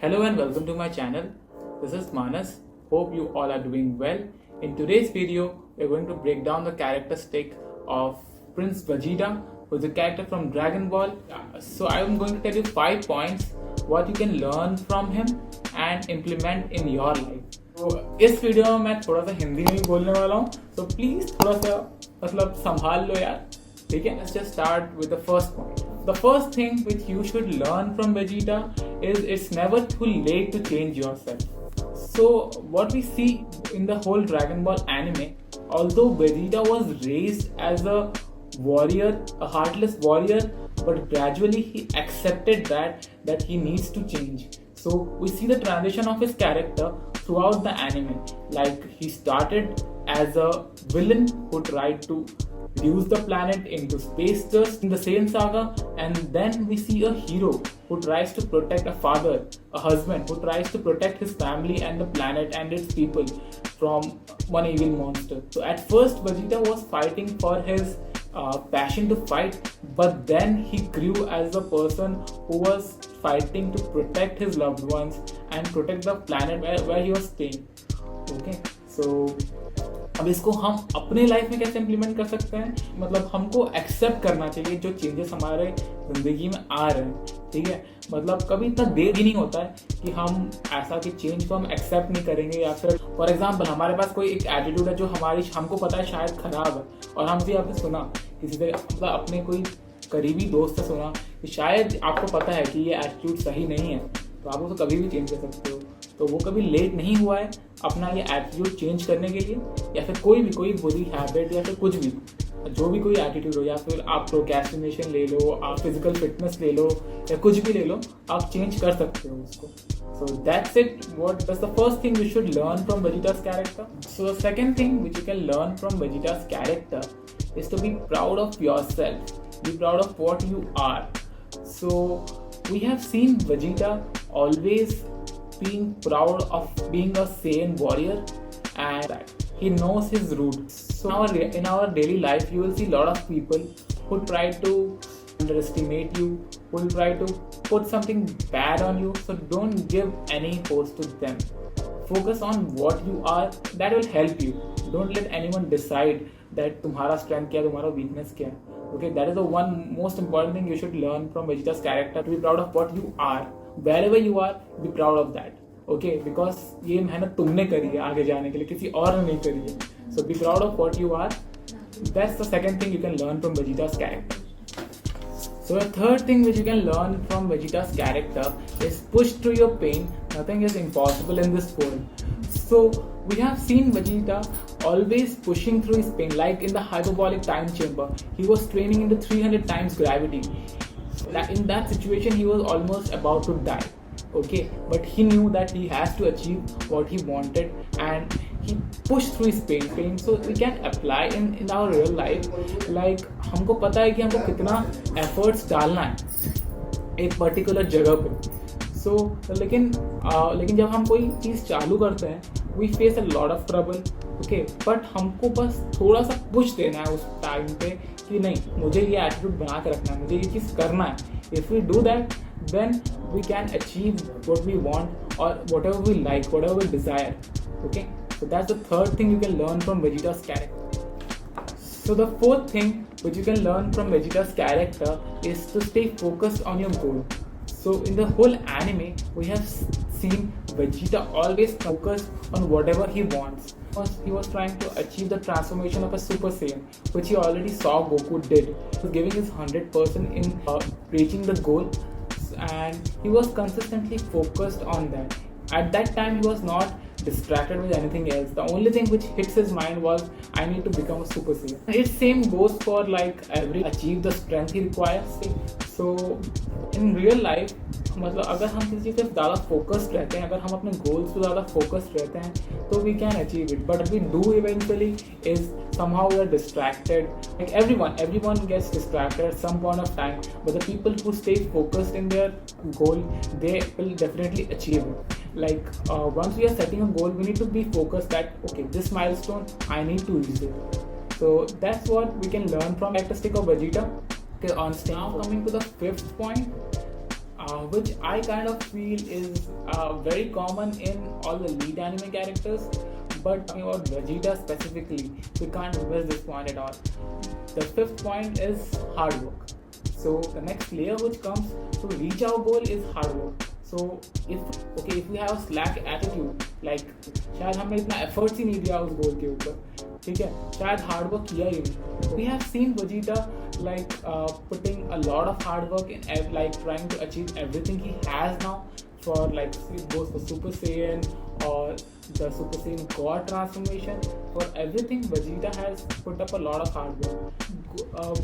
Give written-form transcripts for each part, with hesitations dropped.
Hello and welcome to my channel. This is Manas. Hope you all are doing well. In today's video, we're going to break down the characteristic of Prince Vegeta, who is a character from Dragon Ball. So I'm going to tell you 5 points what you can learn from him and implement in your life. तो इस video में मैं थोड़ा सा हिंदी में भी बोलने वाला हूँ, तो प्लीज थोड़ा सा मतलब संभाल लो यार, ठीक है? Let's just start with the first point. The first thing which you should learn from Vegeta is it's never too late to change yourself. So what we see in the whole Dragon Ball anime, although Vegeta was raised as a warrior, a heartless warrior, but gradually he accepted that he needs to change. So we see the transition of his character throughout the anime. Like he started as a villain who tried to reduce the planet into space dust in the same saga, and then we see a hero who tries to protect a father, a husband who tries to protect his family and the planet and its people from one evil monster. So at first Vegeta was fighting for his passion to fight, but then he grew as a person who was fighting to protect his loved ones and protect the planet where he was staying. Okay, so अब इसको हम अपने life में कैसे implement कर सकते हैं? मतलब हमको एक्सेप्ट करना चाहिए जो चेंजेस हमारे जिंदगी में आ रहे हैं, ठीक है? मतलब कभी इतना देर भी नहीं होता है कि हम ऐसा कि चेंज को हम एक्सेप्ट नहीं करेंगे, या फिर फॉर एग्जांपल हमारे पास कोई एक एटीट्यूड है जो हमको पता है शायद खराब है, और हमसे आपने सुना किसी से, मतलब अपने कोई करीबी दोस्त से सुना कि शायद आपको पता है कि ये एटीट्यूड सही नहीं है, तो आप उसको कभी भी चेंज कर सकते हो. तो वो कभी लेट नहीं हुआ है अपना ये एटीट्यूड चेंज करने के लिए, या फिर कोई बुरी हैबिट या फिर कुछ भी, जो भी कोई एटीट्यूड हो, या फिर आप प्रोक्रेस्टिनेशन ले लो, आप फिजिकल फिटनेस ले लो, या कुछ भी ले लो, आप चेंज कर सकते हो उसको. So that's it. That's the first thing we should learn from Vegeta's character. So the second thing which you can learn from Vegeta's character is to be proud of yourself. Be proud of what you are. So we have seen Vegeta always being proud of being a Saiyan warrior, and he knows his roots. So in our daily life, you will see a lot of people who try to underestimate you, who will try to put something bad on you. So don't give any post to them. Focus on what you are. That will help you. Don't let anyone decide that तुम्हारा strength क्या है, तुम्हारा weakness क्या है. Okay, that is the one most important thing you should learn from Vegeta's character. To be proud of what you are. Wherever you are, be proud of that. Okay, because ये मेहनत तुमने करी है आगे जाने के लिए, किसी और ने नहीं करी है. So be proud of what you are. That's the second thing you can learn from Vegeta's character. So the third thing which you can learn from Vegeta's character is push through your pain. Nothing is impossible in this world. So we have seen Vegeta always pushing through his pain, like in the hyperbolic time chamber. He was training into 300 times gravity. In that situation, he was almost about to die. Okay, but he knew that he has to achieve what he wanted, and he pushed through his pain. So we can apply in our real life. Like हमको पता है कि हमको कितना efforts डालना है एक particular जगह पे. So लेकिन जब हम कोई चीज़ चालू करते हैं, we face a lot of trouble. Okay, but हमको बस थोड़ा सा पुश देना है उस टाइम पे कि नहीं, मुझे ये एटीट्यूड बना के रखना है, मुझे ये चीज़ करना है. If we do that, then we can achieve what we want or whatever we like, whatever we desire. Okay, so that's the third thing you can learn from Vegeta's character. So the fourth thing which you can learn from Vegeta's character is to stay focused on your goal. So in the whole anime, we have seen Vegeta always focused on whatever he wants. He was trying to achieve the transformation of a Super Saiyan, which he already saw Goku did. He was giving his 100% in reaching the goal, and he was consistently focused on that. At that time, he was not distracted with anything else. The only thing which hits his mind was, I need to become a Super Saiyan. It same goes for like every achieve the strength he requires. So in real life, मतलब अगर हम किसी चीज़ पे ज़्यादा focused रहते हैं, अगर हम अपने गोल्स पे ज़्यादा फोकस्ड रहते हैं, तो we can achieve it. But we do eventually is somehow we are distracted. Like everyone gets distracted at some point of time, but the people who stay focused in their goal, they will definitely achieve it. Like once we are setting a goal, we need to be focused that okay, this milestone I need to reach it. So that's what we can learn from characteristic of Vegeta. Okay, now coming to the fifth point, which I kind of feel is very common in all the lead anime characters. But talking about Vegeta specifically, we can't miss this point at all. The fifth point is hard work. So the next layer which comes to reach our goal is hard work. So if we have a slack attitude, like शायद हमने इतना efforts ही नहीं दिया उस goal के ऊपर, ठीक है, शायद hard work किया ही नहीं. We have seen Vegeta like putting a lot of hard work in like trying to achieve everything he has now, for like it goes for Super Saiyan or the Super Saiyan God transformation. For everything, Vegeta has put up a lot of hard work.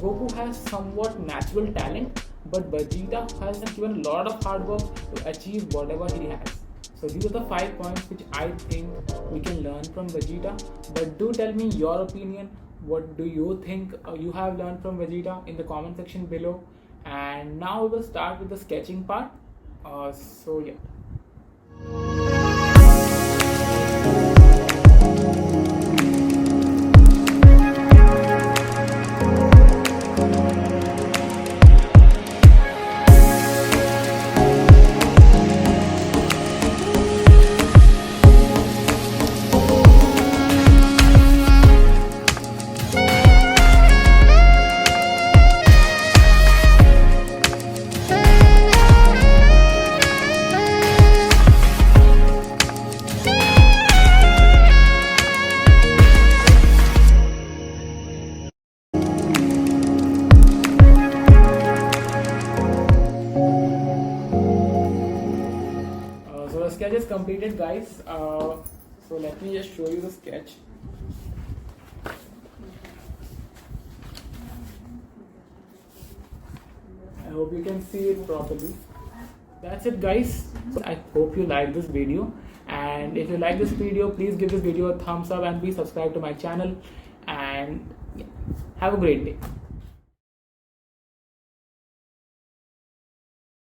Goku has somewhat natural talent, but Vegeta has given a lot of hard work to achieve whatever he has. So these are the 5 points which I think we can learn from Vegeta. But do tell me your opinion. What do you think you have learned from Vegeta in the comment section below? And now we will start with the sketching part. So yeah. So the sketch is completed, guys. So let me just show you the sketch. I hope you can see it properly. That's it, guys. So I hope you like this video, and if you like this video, please give this video a thumbs up and please subscribe to my channel, and yeah, have a great day.